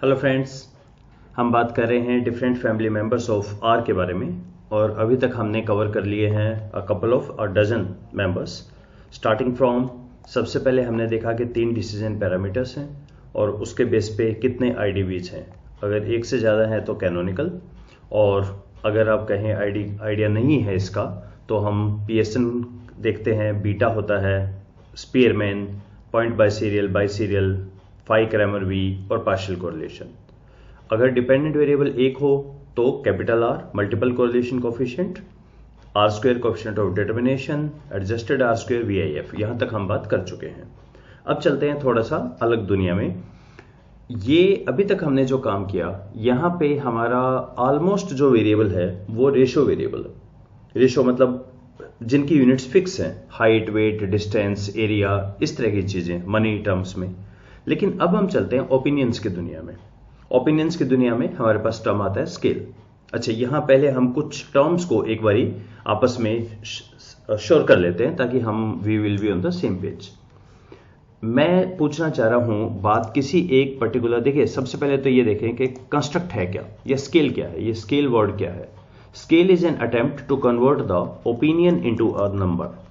Hello friends, हम बात कर रहे हैं different family members of R के बारे में। और अभी तक हमने कवर कर लिए हैं a dozen members. Starting from सबसे पहले हमने देखा कि 3 डिसीजन पैरामीटर्स हैं और उसके बेस पे कितने आईडीवीज हैं। अगर एक से ज़्यादा है तो कैनोनिकल, और अगर आप कहें आइडिया नहीं है इसका तो हम पीएसएन देखते हैं। बीटा होता है Spearman, point biserial, phi Cramer V और पार्शियल कोरिलेशन। अगर डिपेंडेंट वेरिएबल एक हो तो capital R, multiple correlation coefficient, R square coefficient of determination, adjusted R square VIF। यहां तक हम बात कर चुके हैं। अब चलते हैं थोड़ा सा अलग दुनिया में। ये अभी तक हमने जो काम किया, यहां पे हमारा ऑलमोस्ट जो वेरिएबल है वो रेशो वेरिएबल है। रेशो मतलब जिनकी यूनिट्स फिक्स हैं, हाइट, वेट, डिस्टेंस, एरिया, इस तरह की चीजें मनी टर्म्स में। लेकिन अब हम चलते हैं ओपिनियंस की दुनिया में। ओपिनियंस की दुनिया में हमारे पास टर्म आता है स्केल। अच्छा, यहां पहले हम कुछ टर्म्स को एक बारी आपस में श्योर कर लेते हैं ताकि हम we will be on the same page. मैं पूछना चाह रहा हूं बात किसी एक पर्टिकुलर, देखिए सबसे पहले तो ये देखें कि कंस्ट्रक्ट है क्या, या स्केल क्या है। ये स्केल वर्ड क्या है? Scale is an attempt to convert the opinion into a number.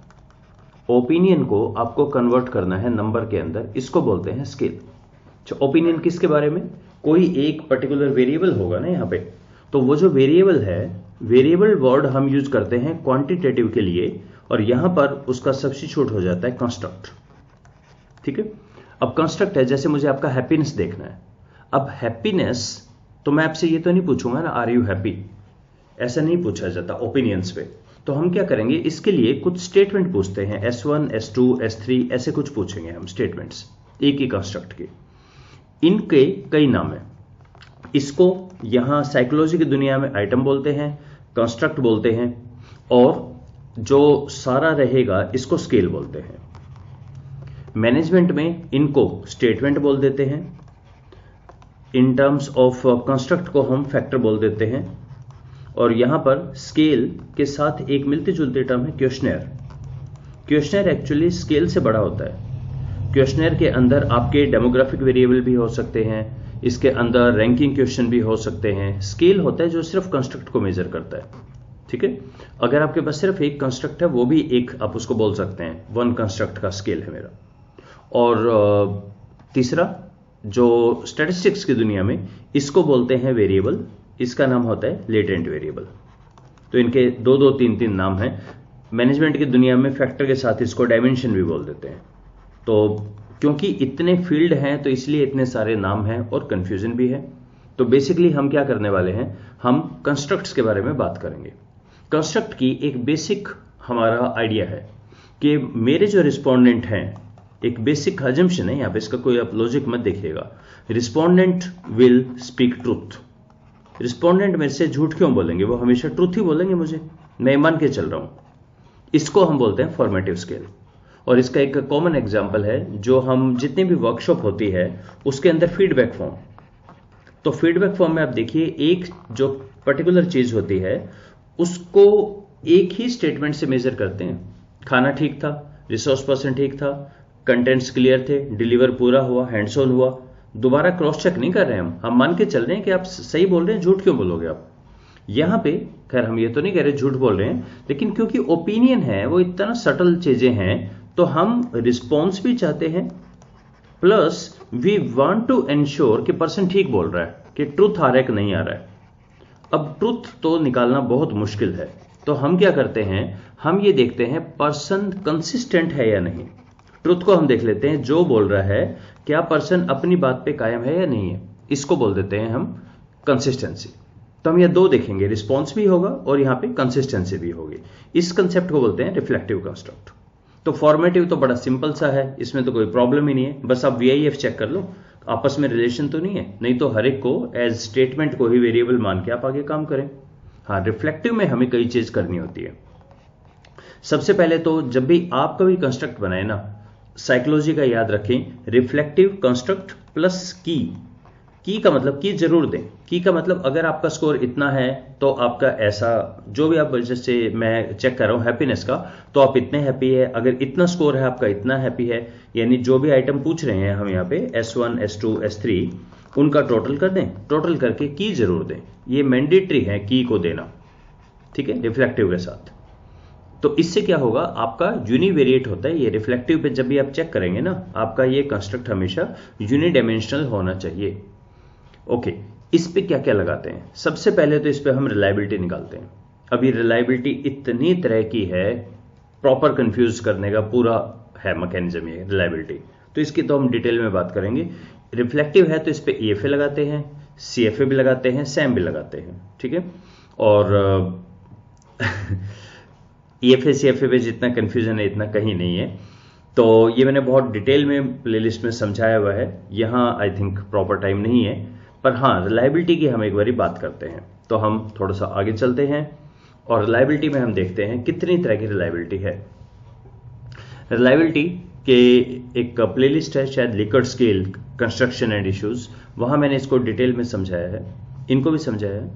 Opinion को आपको कन्वर्ट करना है नंबर के अंदर, इसको बोलते हैं स्केल। ओपिनियन किसके बारे में? कोई एक पर्टिकुलर वेरिएबल होगा ना यहां पे, तो वो जो वेरिएबल है, वेरिएबल वर्ड हम यूज करते हैं क्वांटिटेटिव के लिए, और यहां पर उसका सब्स्टिट्यूट हो जाता है कंस्ट्रक्ट। ठीक है, अब कंस्ट्रक्ट है, जैसे मुझे आपका हैप्पीनेस देखना है। अब हैप्पीनेस तो मैं आपसे ये तो नहीं पूछूंगा ना आर यू हैप्पी, ऐसा नहीं पूछा जाता ओपिनियंस पे। तो हम क्या करेंगे, इसके लिए कुछ स्टेटमेंट पूछते हैं, S1, S2, S3 ऐसे कुछ पूछेंगे हम स्टेटमेंट्स एक ही कंस्ट्रक्ट के। इनके कई नाम हैं। इसको यहां साइकोलॉजी की दुनिया में आइटम बोलते हैं, कंस्ट्रक्ट बोलते हैं, और जो सारा रहेगा इसको स्केल बोलते हैं। मैनेजमेंट में इनको स्टेटमेंट बोल देते हैं। इन टर्म्स ऑफ कंस्ट्रक्ट को हम फैक्टर बोल देते हैं। और यहां पर स्केल के साथ एक मिलते जुलते टर्म है क्वेश्चनर। क्वेश्चनर एक्चुअली स्केल से बड़ा होता है। क्वेश्चनर के अंदर आपके डेमोग्राफिक वेरिएबल भी हो सकते हैं, इसके अंदर रैंकिंग क्वेश्चन भी हो सकते हैं। स्केल होता है जो सिर्फ कंस्ट्रक्ट को मेजर करता है। ठीक है, अगर आपके पास सिर्फ एक कंस्ट्रक्ट है, वो भी एक आप उसको बोल सकते हैं, 1 कंस्ट्रक्ट का स्केल है मेरा। और तीसरा जो स्टैटिस्टिक्स की दुनिया में, इसको बोलते हैं वेरिएबल, इसका नाम होता है लेटेंट वेरिएबल। तो इनके 2-2, 3-3 नाम हैं। मैनेजमेंट की दुनिया में फैक्टर के साथ इसको डायमेंशन भी बोल देते हैं। तो क्योंकि इतने फील्ड हैं तो इसलिए इतने सारे नाम हैं और कंफ्यूजन भी है। तो बेसिकली हम क्या करने वाले हैं, हम कंस्ट्रक्ट्स के बारे में बात करेंगे। कंस्ट्रक्ट की एक बेसिक हमारा आइडिया है कि मेरे जो रिस्पोंडेंट हैं, एक बेसिक अजम्पशन है यहां पे, इसका कोई आप लॉजिक मत देखिएगा। Respondent will speak truth. Respondent मेरे से झूठ क्यों बोलेंगे, वो हमेशा ट्रूथ ही बोलेंगे मुझे, मैं मान के चल रहा हूं। इसको हम बोलते हैं फॉर्मेटिव स्केल। और इसका एक कॉमन एग्जांपल है, जो हम जितनी भी वर्कशॉप होती है उसके अंदर फीडबैक फॉर्म। तो फीडबैक फॉर्म में आप देखिए, एक जो पर्टिकुलर चीज होती है उसको एक ही स्टेटमेंट से मेजर करते हैं। खाना ठीक था, रिसोर्स पर्सन ठीक था, कंटेंट्स क्लियर थे, डिलीवर पूरा हुआ, हैंड्स ऑन हुआ। दोबारा क्रॉस चेक नहीं कर रहे हैं हम मान के चल रहे हैं कि आप सही बोल रहे हैं, झूठ क्यों बोलोगे आप। यहां पे खैर हम ये तो नहीं कह रहे झूठ बोल रहे हैं, लेकिन क्योंकि ओपिनियन है, वो इतना सटल चीजें हैं, तो हम रिस्पॉन्स भी चाहते हैं, plus we want to ensure कि पर्सन ठीक बोल रहा है, कि ट्रूथ आ रहा है कि नहीं आ रहा है। अब ट्रूथ तो निकालना बहुत मुश्किल है, तो हम क्या करते हैं, हम ये देखते हैं पर्सन कंसिस्टेंट है या नहीं। ट्रूथ को हम देख लेते हैं, जो बोल रहा है क्या पर्सन अपनी बात पे कायम है या नहीं है, इसको बोल देते हैं हम कंसिस्टेंसी। तो हम ये 2 देखेंगे, रिस्पॉन्स भी होगा और यहां पे कंसिस्टेंसी भी होगी। इस कंसेप्ट को बोलते हैं रिफ्लेक्टिव कंस्ट्रक्ट। तो फॉर्मेटिव तो बड़ा सिंपल सा है, इसमें तो कोई प्रॉब्लम ही नहीं है, बस आप VIF चेक कर लो, आपस में रिलेशन तो नहीं है, नहीं तो हर एक को एज स्टेटमेंट को ही वेरिएबल मान के आप आगे काम करें। हाँ, रिफ्लेक्टिव में हमें कई चीज करनी होती है। सबसे पहले तो जब भी आप कभी कंस्ट्रक्ट बनाए ना, साइकोलॉजी का याद रखें, रिफ्लेक्टिव कंस्ट्रक्ट प्लस की का मतलब की जरूर दें। की का मतलब अगर आपका स्कोर इतना है तो आपका ऐसा, जो भी आप, जैसे मैं चेक कर रहा हूं हैप्पीनेस का, तो आप इतने हैप्पी है, अगर इतना स्कोर है आपका इतना हैप्पी है। यानी जो भी आइटम पूछ रहे हैं हम यहाँ पे S1, S2, S3, उनका टोटल कर दें, टोटल करके की जरूर दें। ये मैंडेटरी है की को देना, ठीक है, रिफ्लेक्टिव के साथ। तो इससे क्या होगा, आपका यूनिवेरिएट होता है ये रिफ्लेक्टिव पे। जब भी आप चेक करेंगे ना, आपका ये कंस्ट्रक्ट हमेशा यूनिडायमेंशनल होना चाहिए। ओके, इस पे क्या क्या लगाते हैं? सबसे पहले तो इस पे हम रिलायबिलिटी निकालते हैं। अभी रिलायबिलिटी इतनी तरह की है, प्रॉपर कंफ्यूज करने का पूरा है मैकेनिज्म ये रिलायबिलिटी। तो इसकी तो हम डिटेल में बात करेंगे। रिफ्लेक्टिव है तो इस पे EFA लगाते हैं, CFA भी लगाते हैं, SAM भी लगाते हैं, ठीक है। और EFA CFA पे जितना कंफ्यूजन है इतना कहीं नहीं है। तो ये मैंने बहुत डिटेल में प्लेलिस्ट में समझाया हुआ है, यहाँ आई थिंक प्रॉपर टाइम नहीं है। पर हाँ, रिलायबिलिटी की हम एक बारी बात करते हैं। तो हम थोड़ा सा आगे चलते हैं और रिलायबिलिटी में हम देखते हैं कितनी तरह की रिलायबिलिटी है। रिलायबिलिटी के एक प्लेलिस्ट है शायद, Likert scale construction and issues, वहां मैंने इसको डिटेल में समझाया है, इनको भी समझाया है।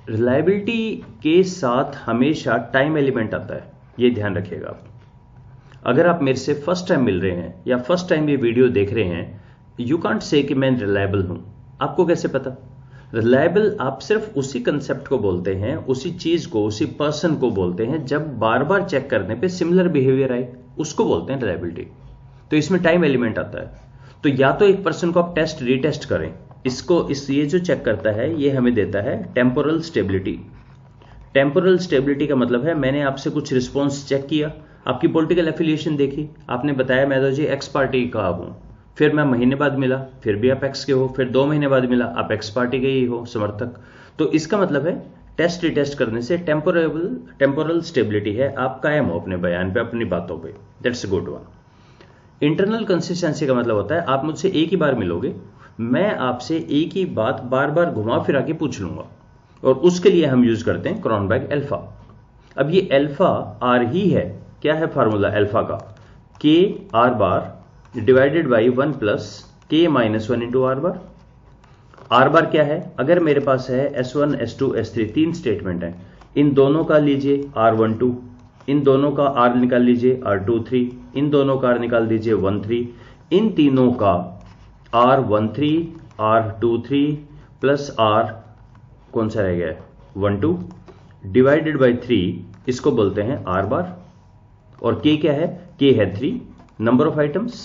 रिलायबिलिटी के साथ हमेशा टाइम एलिमेंट आता है, ये ध्यान रखिएगा आप। अगर आप मेरे से फर्स्ट टाइम मिल रहे हैं या फर्स्ट टाइम ये वीडियो देख रहे हैं, यू कांट से कि मैं रिलायबल हूं। आपको कैसे पता? रिलायबल आप सिर्फ उसी कंसेप्ट को बोलते हैं, उसी चीज को, उसी पर्सन को बोलते हैं जब बार बार चेक करने पे सिमिलर बिहेवियर आए, उसको बोलते हैं रिलायबिलिटी। तो इसमें टाइम एलिमेंट आता है। तो या तो एक पर्सन को आप टेस्ट रीटेस्ट करें, ये जो चेक करता है ये हमें देता है टेम्पोरल स्टेबिलिटी। टेम्पोरल स्टेबिलिटी का मतलब है मैंने आपसे कुछ रिस्पॉन्स चेक किया, आपकी पॉलिटिकल एफिलिएशन देखी, आपने बताया मैं तो जी एक्स पार्टी का हूं, फिर मैं महीने बाद मिला, फिर भी आप एक्स के हो, फिर 2 महीने बाद मिला, आप एक्स पार्टी के ही हो समर्थक। तो इसका मतलब है टेस्ट रिटेस्ट करने से टेम्पोरल स्टेबिलिटी है, आप कायम हो अपने बयान पे, अपनी बातों पे। That's a good one. Internal consistency का मतलब होता है आप मुझसे एक ही बार मिलोगे, मैं आपसे एक ही बात बार बार घुमा फिरा के पूछ लूंगा, और उसके लिए हम यूज करते हैं क्रॉनबेक अल्फा। अब ये अल्फा आर ही है। क्या है फार्मूला अल्फा का? K R bar divided by 1 plus K minus 1 into R bar. R bar क्या है? अगर मेरे पास है S1 S2 S3 तीन स्टेटमेंट है, इन दोनों का लीजिए R12, इन दोनों का R निकाल लीजिए R23, इन दोनों का R निकाल दीजिए 13, इन तीनों का R13 R23 प्लस R कौन सा रह गया है 12 डिवाइडेड बाई 3, इसको बोलते हैं R बार। और K क्या है? K है 3, number of items,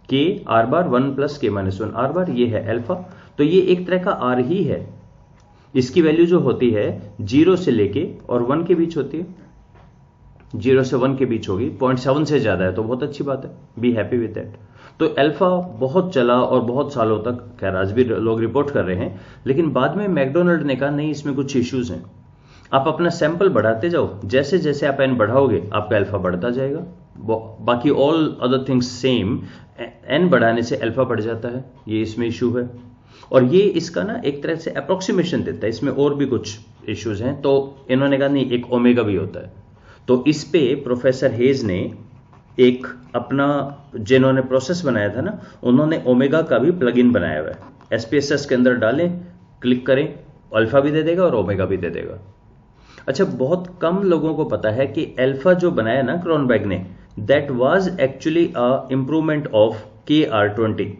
K R bar 1 plus K minus 1 R बार, ये है अल्फा। तो ये एक तरह का R ही है। इसकी वैल्यू जो होती है 0 से लेके और 1 के बीच होती है, 0 से 1 के बीच होगी। 0.7 से ज्यादा है तो बहुत अच्छी बात है, बी हैप्पी विद दैट। तो अल्फा बहुत चला और बहुत सालों तक, खैर आज भी लोग रिपोर्ट कर रहे हैं, लेकिन बाद में मैकडोनल्ड ने कहा नहीं, इसमें कुछ इश्यूज हैं, आप अपना सैंपल बढ़ाते जाओ, जैसे जैसे आप एन बढ़ाओगे आपका अल्फा बढ़ता जाएगा, बाकी all other things same, N बढ़ाने से अल्फा बढ़ जाता है, ये इसमें इशू है। और ये इसका ना एक तरह से अप्रोक्सीमेशन देता है, इसमें और भी कुछ इश्यूज हैं, तो इन्होंने कहा नहीं एक ओमेगा भी होता है। तो इस पे प्रोफेसर हेज ने एक अपना, जिन्होंने प्रोसेस बनाया था ना, उन्होंने ओमेगा का भी प्लग इन बनाया हुआ है। SPSS के अंदर डालें, क्लिक करें, अल्फा भी दे देगा और ओमेगा भी दे देगा। अच्छा, बहुत कम लोगों को पता है कि अल्फा जो बनाया ना क्रॉनबेक ने, that was actually a improvement of KR20।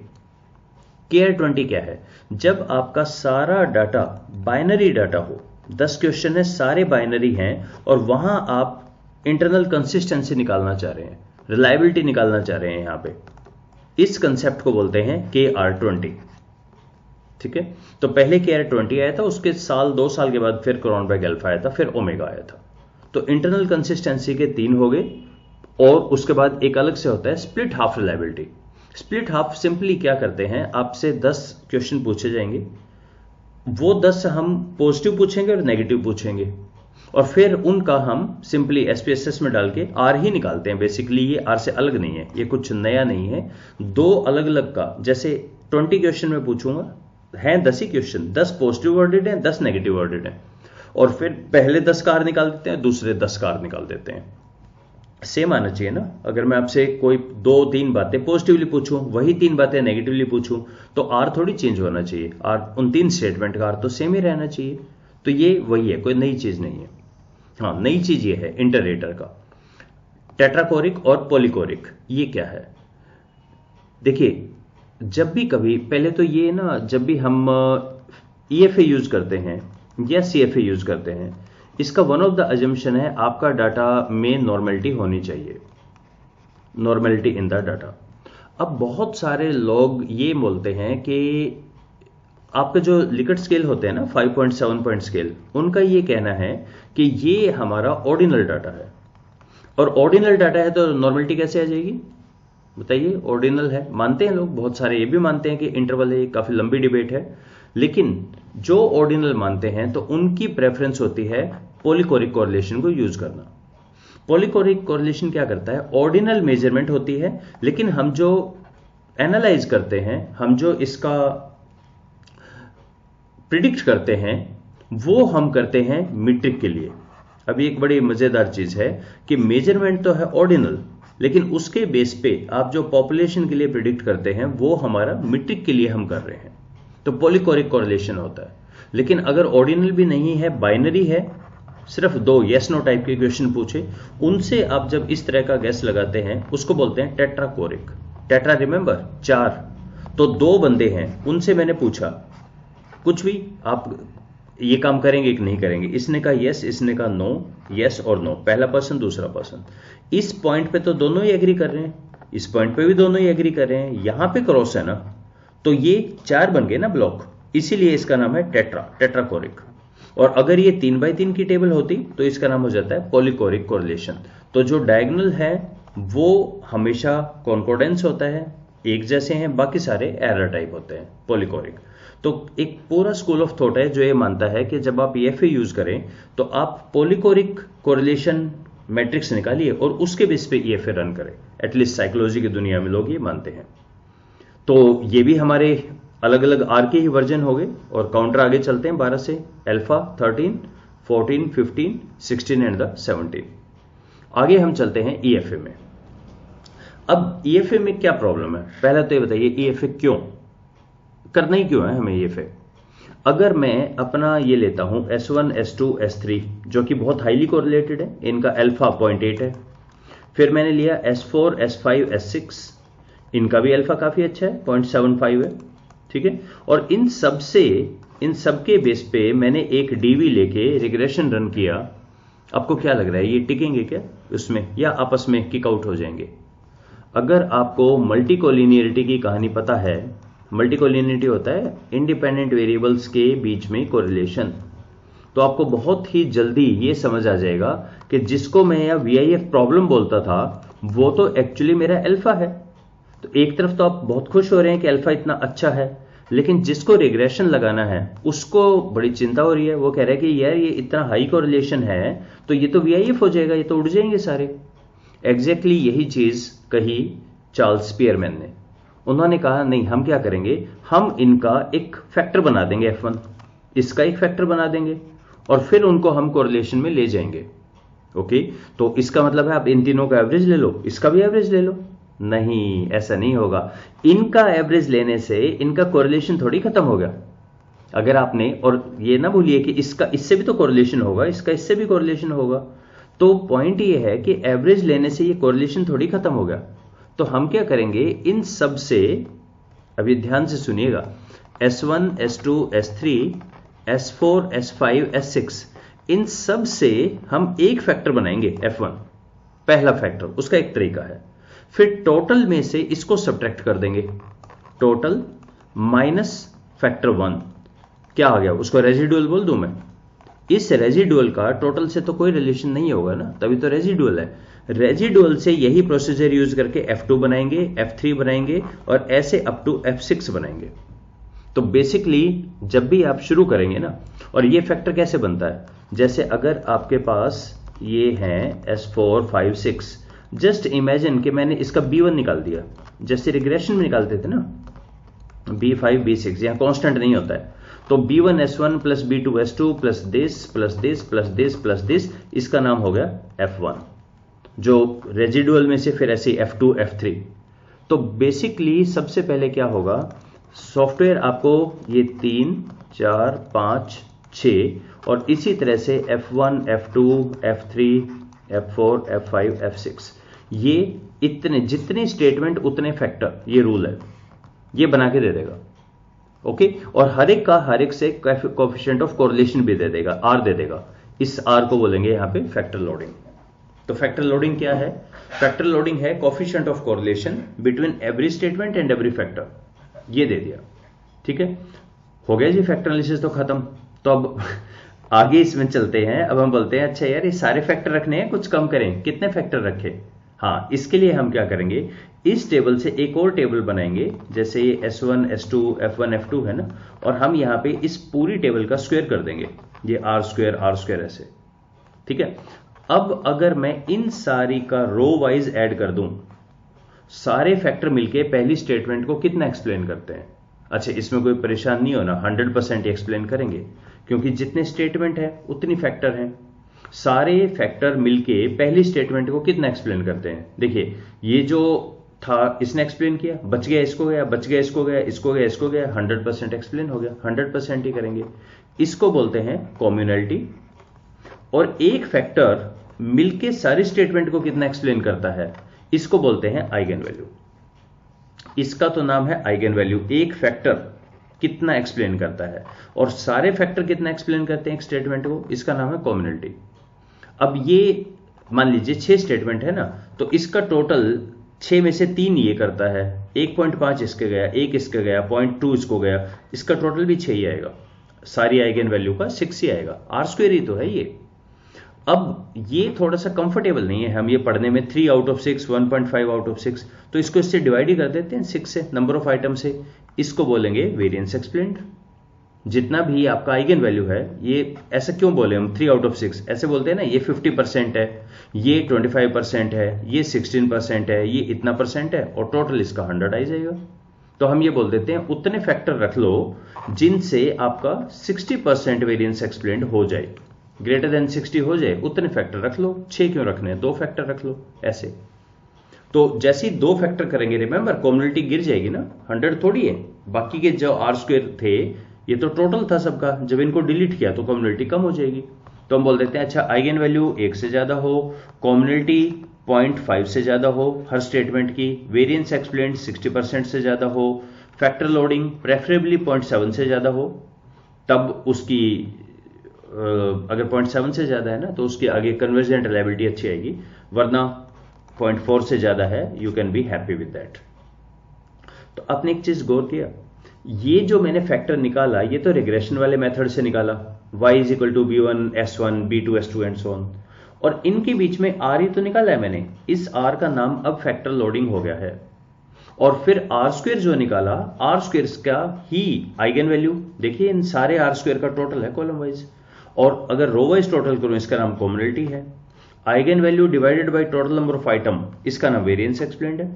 KR20 क्या है? जब आपका सारा डाटा बाइनरी डाटा हो, 10 क्वेश्चन है, सारे बाइनरी हैं, और वहां आप इंटरनल कंसिस्टेंसी निकालना चाह रहे हैं, रिलायबिलिटी निकालना चाह रहे हैं, यहां पे इस कंसेप्ट को बोलते हैं KR20। ठीक है, तो पहले KR20 आया था, उसके 2 साल के बाद फिर क्रॉनबेक अल्फा आया था, फिर ओमेगा आया था। तो इंटरनल कंसिस्टेंसी के 3 हो गए, और उसके बाद एक अलग से होता है split half reliability. Split half simply क्या करते हैं, आपसे 10 क्वेश्चन पूछे जाएंगे, वो 10 हम पॉजिटिव पूछेंगे और नेगेटिव पूछेंगे, और फिर उनका हम सिंपली SPSS में डाल के R ही निकालते हैं। बेसिकली ये R से अलग नहीं है, ये कुछ नया नहीं है, 2 अलग अलग का, जैसे 20 क्वेश्चन में पूछूंगा, हैं 10 ही क्वेश्चन, 10 पॉजिटिव वर्डेड हैं, 10 नेगेटिव वर्डेड हैं, और फिर पहले 10 का R निकाल देते हैं, दूसरे 10 का R निकाल देते हैं। सेम आना चाहिए ना। अगर मैं आपसे कोई 2-3 बातें पॉजिटिवली पूछूं, वही 3 बातें नेगेटिवली पूछूं, तो R थोड़ी चेंज होना चाहिए, R उन 3 स्टेटमेंट का R तो सेम ही रहना चाहिए। तो ये वही है, कोई नई चीज नहीं है। हाँ, नई चीज ये है इंटररेटर का, टेट्राकोरिक और पॉलीकोरिक। ये क्या है? देखिए, जब भी कभी पहले तो ये ना, जब भी हम ईएफए यूज करते हैं या सीएफए यूज करते हैं, इसका वन ऑफ द अजम्पशन है आपका डाटा में नॉर्मेलिटी होनी चाहिए, नॉर्मेलिटी इन द डाटा। अब बहुत सारे लोग ये बोलते हैं कि आपके जो लिकट स्केल होते हैं ना, 5 पॉइंट 7 पॉइंट स्केल, उनका ये कहना है कि ये हमारा ऑर्डिनल डाटा है, और ऑर्डिनल डाटा है तो नॉर्मेलिटी कैसे आ जाएगी बताइए। ऑर्डिनल है मानते हैं लोग, बहुत सारे ये भी मानते हैं कि इंटरवल है, काफी लंबी डिबेट है, लेकिन जो ऑर्डिनल मानते हैं तो उनकी प्रेफरेंस होती है पॉलीकोरिक कोरिलेशन को यूज करना। पॉलीकोरिक कोरिलेशन क्या करता है, ऑर्डिनल मेजरमेंट होती है, लेकिन हम जो एनालाइज करते हैं, हम जो इसका प्रिडिक्ट करते हैं, वो हम करते हैं मीट्रिक के लिए। अभी एक बड़ी मजेदार चीज है कि मेजरमेंट तो है ऑर्डिनल, लेकिन उसके बेस पे आप जो पॉपुलेशन के लिए प्रिडिक्ट करते हैं वो हमारा मीट्रिक के लिए हम कर रहे हैं, तो पॉलीकोरिक कोरिलेशन होता है। लेकिन अगर ऑर्डिनल भी नहीं है, बाइनरी है, सिर्फ दो येस नो टाइप के क्वेश्चन पूछे, उनसे आप जब इस तरह का गैस लगाते हैं उसको बोलते हैं टेट्राकोरिक। टेट्रा रिमेंबर 4, तो 2 बंदे हैं, उनसे मैंने पूछा कुछ भी आप ये काम करेंगे कि नहीं करेंगे, इसने कहा यस, इसने कहा नो, यस और नो, पहला पर्सन दूसरा पर्सन। इस पॉइंट पे तो दोनों ही एग्री कर रहे हैं, इस पॉइंट पे भी दोनों ही एग्री कर रहे हैं, यहां पे क्रॉस है ना, तो ये 4 बन गए ना ब्लॉक, इसीलिए इसका नाम है टेट्राकोरिक। और अगर ये 3x3 की टेबल होती तो इसका नाम हो जाता है पॉलीकोरिक कोरिलेशन। तो जो डायगोनल है वो हमेशा कॉन्कोर्डेंस होता है, एक जैसे हैं, बाकी सारे एरर टाइप होते हैं पॉलीकोरिक। तो एक पूरा स्कूल ऑफ थॉट है जो ये मानता है कि जब आप ईएफए यूज करें तो आप पॉलीकोरिक कोरिलेशन मैट्रिक्स निकालिए और उसके बेस पे ईएफए रन करें। एटलीस्ट साइकोलॉजी की दुनिया में लोग ये मानते हैं। तो ये भी हमारे अलग अलग आर के ही वर्जन हो गए, और काउंटर आगे चलते हैं 12 से, अल्फा 13, 14, 15, 16 एंड द 17। आगे हम चलते हैं ईएफए में। अब ईएफए में क्या प्रॉब्लम है, पहले तो ये बताइए ईएफए क्यों करना ही क्यों है हमें ईएफए। अगर मैं अपना ये लेता हूं S1, S2, S3 जो कि बहुत हाईली कोरिलेटेड है, इनका अल्फा 0.8 है, फिर मैंने लिया S4, S5, S6, इनका भी अल्फा काफी अच्छा है, 0.75 है, ठीक है, और इन सब के बेस पे मैंने एक डीवी लेके रिग्रेशन रन किया। आपको क्या लग रहा है ये टिकेंगे क्या उसमें, या आपस में किक आउट हो जाएंगे? अगर आपको मल्टीकोलिनियरिटी की कहानी पता है, मल्टीकोलिनियरिटी होता है इंडिपेंडेंट वेरिएबल्स के बीच में कोरिलेशन, तो आपको बहुत ही जल्दी ये समझ आ जाएगा कि जिसको मैं या वीआईएफ प्रॉब्लम बोलता था वो तो एक्चुअली मेरा अल्फा है। तो एक तरफ तो आप बहुत खुश हो रहे हैं कि अल्फा इतना अच्छा है, लेकिन जिसको रिग्रेशन लगाना है उसको बड़ी चिंता हो रही है। वो कह रहा है कि यार ये इतना हाई कोरिलेशन है तो ये तो वीआईएफ हो जाएगा, ये तो उड़ जाएंगे सारे। एग्जैक्टली यही चीज कही चार्ल्स स्पीयरमैन ने। उन्होंने कहा नहीं, हम क्या करेंगे, हम इनका एक फैक्टर बना देंगे F1, इसका एक फैक्टर बना देंगे और फिर उनको हम कोरिलेशन में ले जाएंगे। ओके, तो इसका मतलब है आप इन तीनों का एवरेज ले लो, इसका भी एवरेज ले लो। नहीं, ऐसा नहीं होगा। इनका एवरेज लेने से इनका कोरिलेशन थोड़ी खत्म हो गया। अगर आपने, और ये ना भूलिए कि इसका इससे भी तो कोरिलेशन होगा, इसका इससे भी कोरिलेशन होगा। तो पॉइंट ये है कि एवरेज लेने से ये कोरिलेशन थोड़ी खत्म हो गया। तो हम क्या करेंगे, इन सब से, अभी ध्यान से सुनिएगा, S1, S2, S3, S4, S5, S6, इन सब से हम एक फैक्टर बनाएंगे F1, पहला फैक्टर, उसका एक तरीका है। फिर टोटल में से इसको सब्ट्रैक्ट कर देंगे, टोटल माइनस फैक्टर 1, क्या आ गया, उसको रेजिडुअल बोल दूं मैं। इस रेजिडुअल का टोटल से तो कोई रिलेशन नहीं होगा ना, तभी तो रेजिडुअल है। रेजिडुअल से यही प्रोसीजर यूज करके F2 बनाएंगे, F3 बनाएंगे और ऐसे अप टू F6 बनाएंगे। तो बेसिकली जब भी आप शुरू करेंगे ना, और ये फैक्टर कैसे बनता है, जैसे अगर आपके पास ये हैं S4, 5, 6, जस्ट इमेजिन कि मैंने इसका B1 निकाल दिया, जैसे रिग्रेशन में निकालते थे ना, B5, B6, यहां कांस्टेंट नहीं होता है। तो B1 S1 plus B2 S2 plus this plus this plus this plus this, इसका नाम हो गया F1, जो रेजिडुअल में से फिर ऐसे F2, F3। तो बेसिकली सबसे पहले क्या होगा, सॉफ्टवेयर आपको ये 3, 4, 5, 6 और इसी तरह से F1, F2, F3, F4, F5, F6, ये इतने जितने स्टेटमेंट उतने फैक्टर, ये रूल है। ये बना के दे देगा। ओके, और हर एक से कोएफिशिएंट ऑफ कोरिलेशन भी दे देगा, आर दे देगा। इस आर को बोलेंगे यहां पे फैक्टर लोडिंग। तो फैक्टर लोडिंग क्या है? फैक्टर लोडिंग है coefficient of correlation between every statement and every factor. ये दे दिया, ठीक है, हो गया जी। फैक्टर एनालिसिस तो खत्म। तो अब आगे इसमें चलते हैं। अब हम बोलते हैं अच्छा यार ये सारे फैक्टर रखने हैं, कुछ कम करें, कितने फैक्टर रखें? हाँ, इसके लिए हम क्या करेंगे, इस टेबल से एक और टेबल बनाएंगे, जैसे ये S1, S2, F1, F2 है ना, और हम यहाँ पे इस पूरी टेबल का स्क्वायर कर देंगे, ये R स्क्वायर ऐसे, ठीक है। अब अगर मैं इन सारी का रो वाइज ऐड कर दूं, सारे फैक्टर मिलके पहली स्टेटमेंट को कितना एक्सप्लेन करते हैं? अच्छा, इसमें कोई परेशान नहीं होना, 100% एक्सप्लेन करेंगे, क्योंकि जितने स्टेटमेंट है उतनी फैक्टर हैं। सारे फैक्टर मिलके पहली स्टेटमेंट को कितना एक्सप्लेन करते हैं? देखिए, ये जो था इसने एक्सप्लेन किया, बच गया इसको गया, बच गया इसको गया, इसको गया इसको गया, 100% एक्सप्लेन हो गया, 100% ही करेंगे। इसको बोलते हैं कॉम्युनैलिटी। और एक फैक्टर मिलके सारी स्टेटमेंट को कितना एक्सप्लेन करता है, इसको बोलते हैं आइगन वैल्यू। इसका तो नाम है आइगन वैल्यू। एक फैक्टर कितना एक्सप्लेन करता है और सारे फैक्टर कितना एक्सप्लेन करते हैं एक स्टेटमेंट को, इसका नाम है कॉम्युनैलिटी। अब ये मान लीजिए 6 स्टेटमेंट है ना, तो इसका टोटल 6 में से 3 ये करता है, 1.5 इसके गया, 1 इसके गया, 0.2 इसको गया, इसका टोटल भी 6 ही आएगा। सारी आइगन वैल्यू का 6 ही आएगा, आर स्क्वायर ही तो है ये। अब ये थोड़ा सा कंफर्टेबल नहीं है हम ये पढ़ने में, 3 आउट ऑफ 6, 1.5 आउट ऑफ 6, तो इसको इससे डिवाइड ही कर देते हैं 6 से, नंबर ऑफ आइटम से। इसको बोलेंगे वेरिएंस एक्सप्लेन्ड। जितना भी आपका आइगन वैल्यू है, ये ऐसा क्यों बोले हम 3 आउट ऑफ 6? ऐसे बोलते हैं ना, ये 50% है, ये 25% है, ये 16% है, ये इतना परसेंट है, और टोटल इसका 100 आ जाएगा। तो हम ये बोल देते हैं उतने फैक्टर रख लो जिनसे आपका 60% वेरिएंस एक्सप्लेन्ड हो जाए, ग्रेटर देन 60 हो जाए, उतने फैक्टर रख लो। 6 क्यों रखने हैं, 2 फैक्टर रख लो ऐसे। तो जैसे ही 2 फैक्टर करेंगे, रिमेंबर कॉम्युनैलिटी गिर जाएगी ना, 100 थोड़ी है। बाकी के जो आर स्क्वायर थे ये तो टोटल था सबका, जब इनको डिलीट किया तो कॉम्युनैलिटी कम हो जाएगी। तो हम बोल देते हैं अच्छा आइगन वैल्यू 1 से ज्यादा हो, कॉम्युनैलिटी 0.5 से ज्यादा हो हर स्टेटमेंट की, वेरिएंस एक्सप्लेन्ड 60% से ज्यादा हो, फैक्टर लोडिंग प्रेफरेबली 0.7 से ज्यादा हो, तब उसकी अगर 0.7 से ज्यादा है ना तो उसके आगे कन्वर्जेंट रिलायबिलिटी अच्छी आएगी, वरना 0.4 से ज्यादा है, you can be happy with that. तो आपने एक चीज गौर किया, ये जो मैंने फैक्टर निकाला ये तो रिग्रेशन वाले मेथड से निकाला, y = b1 s1 b2 s2 and so on, और इनके बीच में r ही तो निकाला है मैंने। इस r का नाम अब फैक्टर लोडिंग हो गया है। और फिर आर स्क्वायर जो निकाला, आर स्क्वायर का ही आइगन वैल्यू, देखिए इन सारे आर स्क्वायर का टोटल है कॉलम वाइज, और अगर रो वाइज टोटल करूं इसका नाम कॉम्युनैलिटी है। Eigen value divided by total number of item, इसका नाम वेरिएंस एक्सप्लेन्ड है।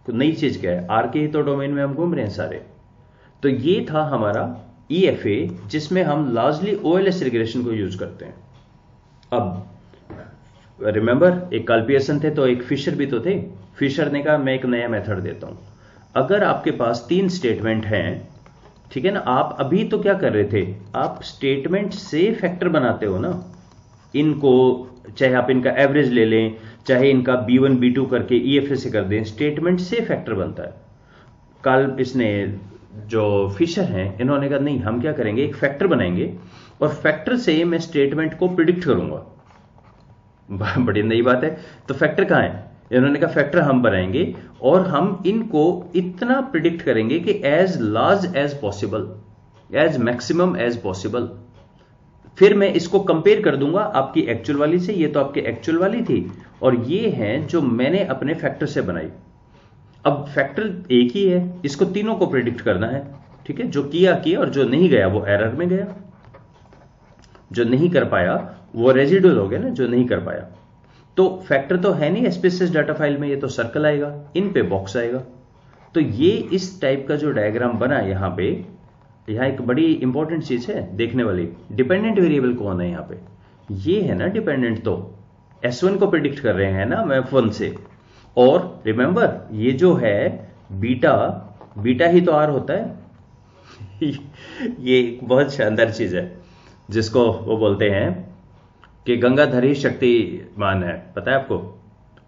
तो नई चीज क्या है, आर के ही तो डोमेन में हम घूम रहे हैं सारे। तो ये था हमारा EFA, जिसमें हम लार्जली OLS रिग्रेशन को यूज करते हैं। अब रिमेंबर एक कार्ल पियर्सन थे तो एक फिशर भी तो थे। फिशर ने कहा मैं एक नया मेथड देता हूं। अगर आपके पास 3 स्टेटमेंट हैं, ठीक है ना, आप अभी तो क्या कर रहे थे, आप स्टेटमेंट से फैक्टर बनाते हो ना, इनको चाहे आप इनका एवरेज ले लें, चाहे इनका B1 B2 करके EFA से कर दें, स्टेटमेंट से फैक्टर बनता है। कल इसने जो फिशर हैं इन्होंने कहा नहीं, हम क्या करेंगे, एक फैक्टर बनाएंगे और फैक्टर से मैं स्टेटमेंट को प्रिडिक्ट करूंगा। बड़ी नई बात है। तो फैक्टर कहां है, इन्होंने कहा फैक्टर हम बनाएंगे और हम इनको इतना प्रिडिक्ट करेंगे कि as large as possible, as maximum as possible. फिर मैं इसको कंपेयर कर दूंगा आपकी एक्चुअल वाली से, ये तो आपकी एक्चुअल वाली थी और ये हैं जो मैंने अपने फैक्टर से बनाई। अब फैक्टर एक ही है, इसको तीनों को प्रिडिक्ट करना है, ठीक है। जो किया और जो नहीं गया वो एरर में गया, जो नहीं कर पाया वो रेजिडुअल हो गया ना, जो नहीं कर पाया। तो फैक्टर तो है नहीं SPSS डाटा फाइल में, ये तो सर्कल आएगा, इन पे बॉक्स आएगा। तो ये इस टाइप का जो डायग्राम बना यहां पे, यहां एक बड़ी इंपॉर्टेंट चीज है देखने वाली, डिपेंडेंट वेरिएबल कौन है यहां पे, ये है ना डिपेंडेंट। तो S1 को प्रिडिक्ट कर रहे हैं ना F1 से, और रिमेंबर ये जो है बीटा ही तो R होता है। ये एक बहुत शानदार चीज है जिसको वो बोलते हैं कि गंगाधर ही शक्तिमान है, पता है आपको,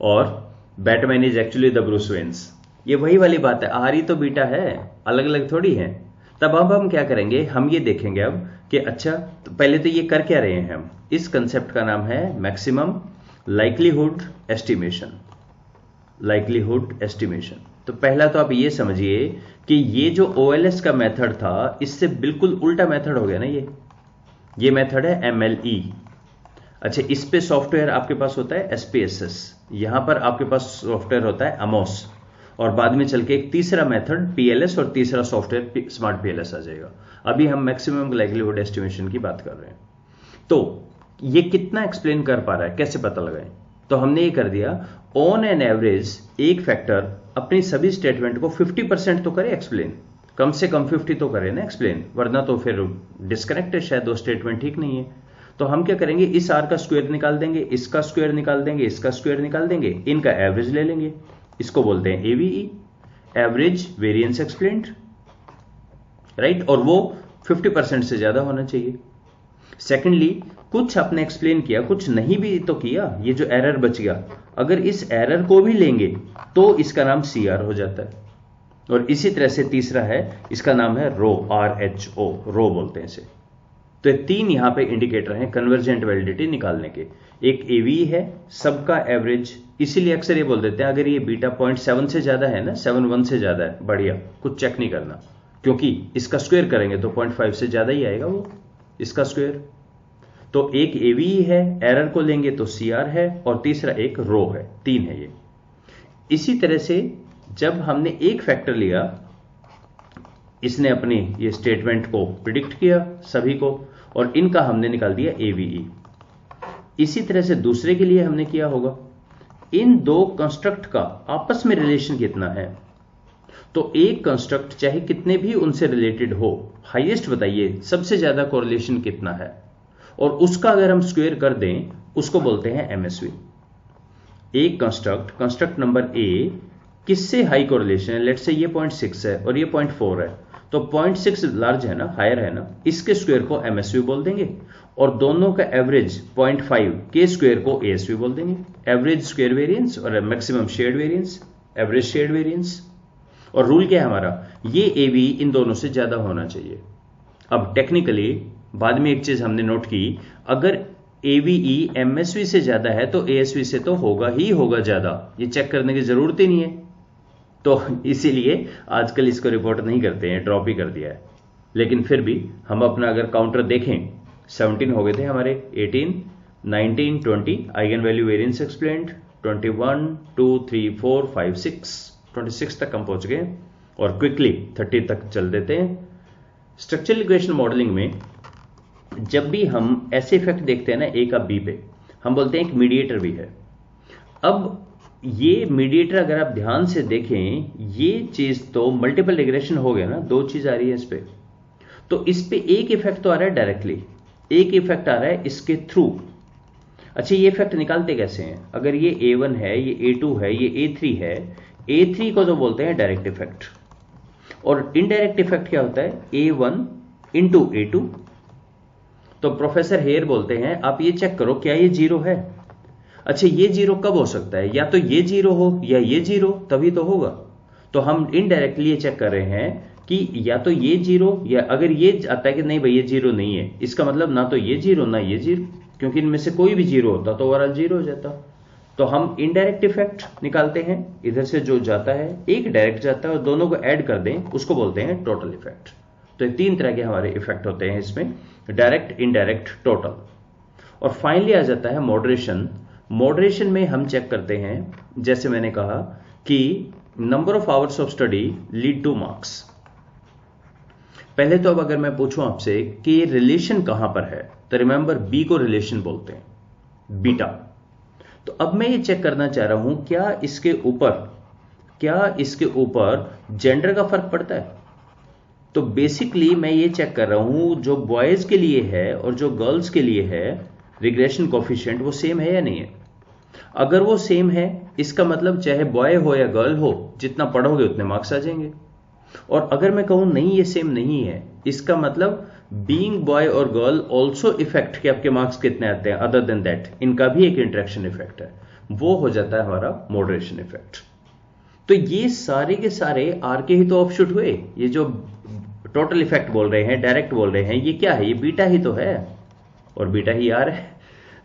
और Batman is actually the Bruce veins. ये वही वाली बात है, आर ही तो बीटा है, अलग अलग थोड़ी है। तब अब हम क्या करेंगे, हम ये देखेंगे अब कि अच्छा, तो पहले तो ये कर क्या रहे हैं हम, इस कंसेप्ट का नाम है maximum likelihood estimation. Likelihood estimation, तो पहला तो आप ये समझिए कि ये जो OLS का मेथड था, इससे बिल्कुल उल्टा मेथड हो गया ना ये मेथड है MLE। अच्छा, इस पे सॉफ्टवेयर आपके पास होता है SPSS, यहां पर आपके पास सॉफ्टवेयर होता है AMOS, और बाद में चल के एक तीसरा मेथड PLS और तीसरा सॉफ्टवेयर स्मार्ट PLS आ जाएगा। अभी हम मैक्सिमम लाइक्लीहुड एस्टिमेशन की बात कर रहे हैं। तो ये कितना एक्सप्लेन कर पा रहा है, कैसे पता लगाएं? तो हमने ये कर दिया, ऑन एन एवरेज एक फैक्टर अपनी सभी स्टेटमेंट को 50% तो करे एक्सप्लेन, कम से कम 50 तो करे ना एक्सप्लेन, वरना तो फिर डिस्कनेक्ट है, शायद वो स्टेटमेंट ठीक नहीं है। तो हम क्या करेंगे, इस आर का स्क्वायर निकाल देंगे, इसका स्क्वायर निकाल देंगे, इसका स्क्वायर निकाल देंगे, इनका एवरेज ले लेंगे, इसको बोलते हैं AVE, average variance explained, right, और वो 50% से ज्यादा होना चाहिए। सेकेंडली, कुछ आपने एक्सप्लेन किया, कुछ नहीं भी तो किया, ये जो एरर बच गया, अगर इस एरर को भी लेंगे तो इसका नाम CR हो जाता है। और इसी तरह से तीसरा है, इसका नाम है रो, RHO, रो बोलते हैं इसे। तो ये तीन यहां पे इंडिकेटर हैं कन्वर्जेंट वैलिडिटी निकालने के। एक AVE है, सबका एवरेज, इसीलिए अक्सर ये बोल देते हैं अगर ये बीटा 0.7 से ज्यादा है ना, 7.1 से ज्यादा है, बढ़िया, कुछ चेक नहीं करना, क्योंकि इसका स्क्वायर करेंगे तो 0.5 से ज्यादा ही आएगा वो, इसका स्क्वायर। तो एक AVE है, एरर को लेंगे तो CR है, और तीसरा एक रो है, तीन है ये। इसी तरह से जब हमने एक फैक्टर लिया, इसने अपनी ये स्टेटमेंट को प्रिडिक्ट किया सभी को, और इनका हमने निकाल दिया AVE। इसी तरह से दूसरे के लिए हमने किया होगा, इन दो कंस्ट्रक्ट का आपस में रिलेशन कितना है। तो एक कंस्ट्रक्ट चाहे कितने भी उनसे रिलेटेड हो, हाईएस्ट बताइए सबसे ज्यादा कोरिलेशन कितना है, और उसका अगर हम स्क्वायर कर दें, उसको बोलते हैं MSV। एक कंस्ट्रक्ट नंबर A किससे हाई कोरिलेशन है, लेट्स से ये 0.6 है और ये 0.4 है, तो 0.6 लार्ज है ना, हायर है ना, इसके स्क्वायर को MSV बोल देंगे, और दोनों का एवरेज 0.5 के स्क्वायर को ASV बोल देंगे। एवरेज स्क्वायर वेरिएंस और maximum shared variance, average shared variance. और रूल क्या है हमारा, ये AVE इन दोनों से ज्यादा होना चाहिए। अब टेक्निकली बाद में एक चीज हमने नोट की, अगर AVE MSV से ज्यादा है तो ASV से तो होगा ही होगा ज्यादा, ये चेक करने की जरूरत ही नहीं है। तो इसीलिए आजकल इसको रिपोर्ट नहीं करते हैं, ड्रॉप ही कर दिया है। लेकिन फिर भी हम अपना अगर काउंटर देखें, 17 हो गए थे हमारे, 18, 19, 20 आइगन वैल्यू वेरिएंस एक्सप्लेन्ड, 21, 2, 3, 4, 5, 6, 26 तक हम पहुंच गए, और क्विकली 30 तक चल देते हैं। स्ट्रक्चरल इक्वेशन मॉडलिंग में जब भी हम ऐसे इफेक्ट देखते हैं ना A का B पे, हम बोलते हैं एक मीडिएटर भी है। अब ये मीडिएटर अगर आप ध्यान से देखें, ये चीज तो मल्टीपल रिग्रेशन हो गया ना, दो चीज आ रही है इस पे, तो इस पे एक इफेक्ट तो आ रहा है डायरेक्टली, एक इफेक्ट आ रहा है इसके थ्रू। अच्छा, ये इफेक्ट निकालते कैसे हैं, अगर ये A1 है, ये A2 है, ये A3 है, A3 को तो बोलते हैं डायरेक्ट इफेक्ट, और इनडायरेक्ट इफेक्ट क्या होता है, A1 इंटू A2। तो प्रोफेसर हेयर बोलते हैं आप ये चेक करो क्या ये जीरो है। अच्छा, ये जीरो कब हो सकता है, या तो ये जीरो हो या ये जीरो, तभी तो होगा। तो हम इनडायरेक्टली ये चेक कर रहे हैं कि या तो ये जीरो, या अगर ये आता है कि नहीं भाई ये जीरो नहीं है, इसका मतलब ना तो ये जीरो ना ये जीरो, क्योंकि इनमें से कोई भी जीरो होता तो ओवरऑल जीरो हो जाता। तो हम इनडायरेक्ट इफेक्ट निकालते हैं, इधर से जो जाता है एक डायरेक्ट जाता है, और दोनों को ऐड कर दें, उसको बोलते हैं टोटल इफेक्ट। तो ये तीन तरह के हमारे इफेक्ट होते हैं इसमें, डायरेक्ट, इनडायरेक्ट, टोटल। और फाइनली आ जाता है मॉडरेशन। मॉडरेशन में हम चेक करते हैं, जैसे मैंने कहा कि number of hours of study lead two marks. पहले तो अब अगर मैं पूछूं आपसे कि ये रिलेशन कहां पर है, तो रिमेंबर B को रिलेशन बोलते हैं, बीटा। तो अब मैं ये चेक करना चाह रहा हूं क्या इसके ऊपर जेंडर का फर्क पड़ता है। तो बेसिकली मैं ये चेक कर रहा हूं जो बॉयज के लिए है और जो गर्ल्स के लिए है, रिग्रेशन कोफिशिएंट वो सेम है या नहीं है। अगर वो सेम है, इसका मतलब चाहे बॉय हो या गर्ल हो, जितना पढ़ोगे उतने मार्क्स आ जाएंगे। और अगर मैं कहूं नहीं ये सेम नहीं है, इसका मतलब बीइंग बॉय और गर्ल ऑल्सो इफेक्ट के आपके मार्क्स कितने आते हैं, अदर देन दैट इनका भी एक इंटरेक्शन इफेक्ट है, वो हो जाता है हमारा मॉडरेशन इफेक्ट। तो ये सारे के सारे आर के ही तो ऑफशूट हुए। ये जो टोटल इफेक्ट बोल रहे हैं, डायरेक्ट बोल रहे हैं, ये क्या है? ये बीटा ही तो है और बीटा ही आर है।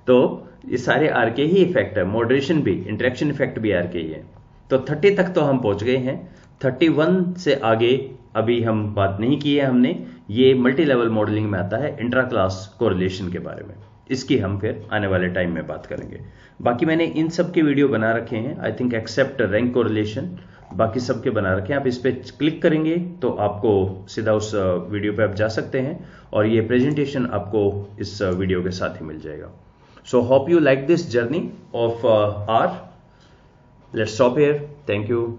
तो ये सारे आर के ही इफेक्ट है। मॉडरेशन भी, इंटरेक्शन इफेक्ट भी आर के ही है। तो 30 तक तो हम पहुंच गए हैं। 31 से आगे अभी हम बात नहीं की है हमने। ये मल्टी लेवल मॉडलिंग में आता है, इंट्रा क्लास कोरिलेशन के बारे में। इसकी हम फिर आने वाले टाइम में बात करेंगे। बाकी मैंने इन सब के वीडियो बना रखे हैं, I think except rank correlation, बाकी सब के बना रखे हैं। आप इस पर क्लिक करेंगे तो आपको सीधा उस वीडियो पे आप जा सकते हैं और ये प्रेजेंटेशन आपको इस वीडियो के साथ ही मिल जाएगा। So hope you like this journey of R. Let's stop here. Thank you.